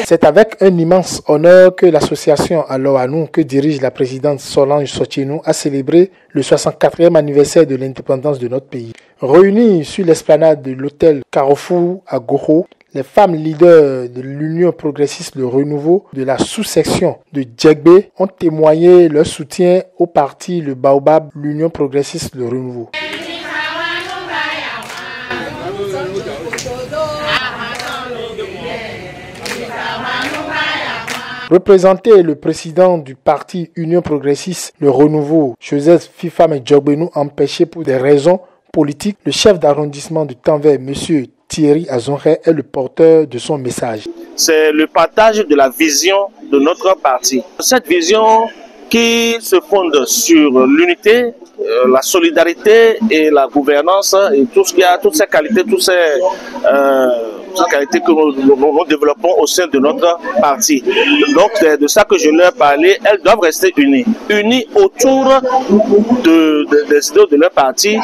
C'est avec un immense honneur que l'association Aloanou, que dirige la présidente Solange Sotienou, a célébré le 64e anniversaire de l'indépendance de notre pays. Réunies sur l'esplanade de l'hôtel Carrefour à Goro, les femmes leaders de l'Union progressiste Le Renouveau de la sous-section de Djegbe ont témoigné leur soutien au parti Le Baobab, l'Union progressiste Le Renouveau. Représenté le président du parti Union progressiste Le Renouveau, Joseph Fifame Djogbenou, empêché pour des raisons politiques, le chef d'arrondissement de Tanvert, M. Thierry Azonre, est le porteur de son message. C'est le partage de la vision de notre parti. Cette vision qui se fonde sur l'unité, la solidarité et la gouvernance et tout ce qui a, toutes ces qualités, toutes ces qualités que nous développons au sein de notre parti. Donc c'est de ça que je leur parlais. Elles doivent rester unies. Unies autour des idéaux de leur parti.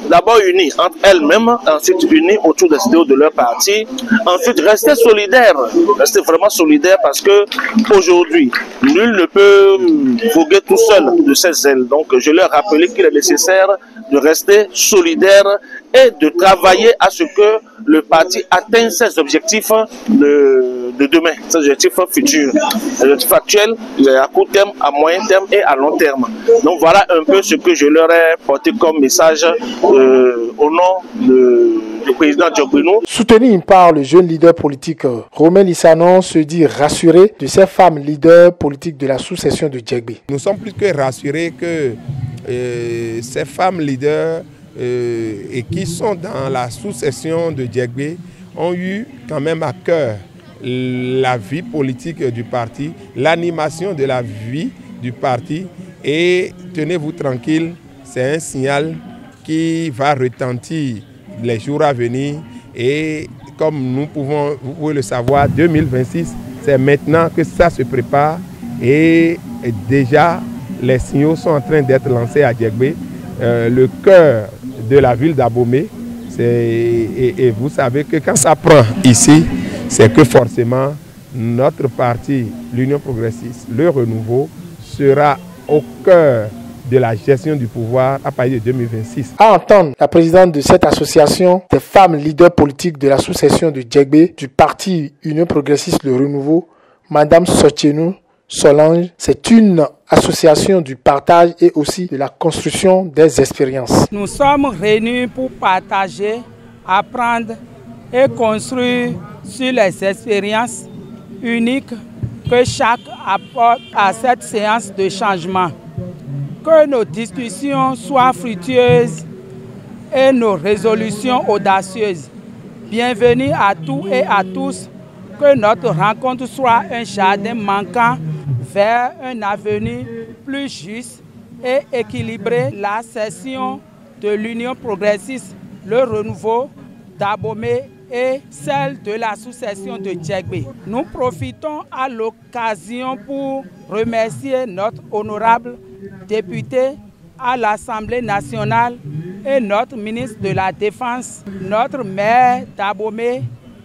D'abord unies entre elles-mêmes, ensuite unies autour des idéaux de leur parti. Ensuite rester solidaires. Rester vraiment solidaires parce que aujourd'hui, nul ne peut voguer tout seul de ses ailes. Donc je leur rappelais qu'il est nécessaire de rester solidaire et de travailler à ce que le parti atteigne ses objectifs de demain, ses objectifs futurs, les objectifs actuels, à court terme, à moyen terme et à long terme. Donc voilà un peu ce que je leur ai porté comme message au nom du président Djogbenou. Soutenu par le jeune leader politique Romain Lissanon se dit rassuré de ces femmes leaders politiques de la sous-section de Djegbe. Nous sommes plus que rassurés que ces femmes leaders et qui sont dans la sous-section de Djegbe ont eu quand même à cœur la vie politique du parti, l'animation de la vie du parti, et tenez-vous tranquille, c'est un signal qui va retentir les jours à venir, et comme vous pouvez le savoir, 2026, c'est maintenant que ça se prépare et déjà les signaux sont en train d'être lancés à Djegbe, le cœur de la ville d'Abomey. Et vous savez que quand ça prend ici, c'est que forcément notre parti, l'Union progressiste, le Renouveau, sera au cœur de la gestion du pouvoir à partir de 2026. À entendre la présidente de cette association des femmes leaders politiques de la sous-section de Djegbe du parti Union progressiste Le Renouveau, Madame Sotienou Solange, c'est une association du partage et aussi de la construction des expériences. Nous sommes réunis pour partager, apprendre et construire sur les expériences uniques que chaque apporte à cette séance de changement. Que nos discussions soient fructueuses et nos résolutions audacieuses. Bienvenue à tous et à tous. Que notre rencontre soit un jardin manquant vers un avenir plus juste et équilibré. La session de l'Union progressiste, le Renouveau d'Abomey et celle de la sous-section de Djegbe. Nous profitons à l'occasion pour remercier notre honorable député à l'Assemblée nationale et notre ministre de la Défense, notre maire d'Abomey,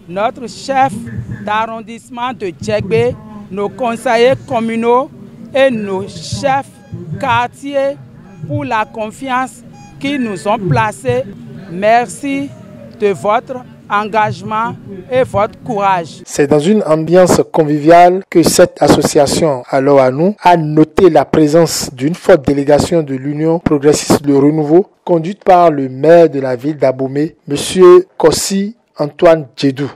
notre chef d'arrondissement de Djegbe, nos conseillers communaux et nos chefs quartiers pour la confiance qu'ils nous ont placée. Merci de votre engagement et votre courage. C'est dans une ambiance conviviale que cette association Aloanou a noté la présence d'une forte délégation de l'Union progressiste Le Renouveau, conduite par le maire de la ville d'Abomey, M. Kossi Antoine Djedou.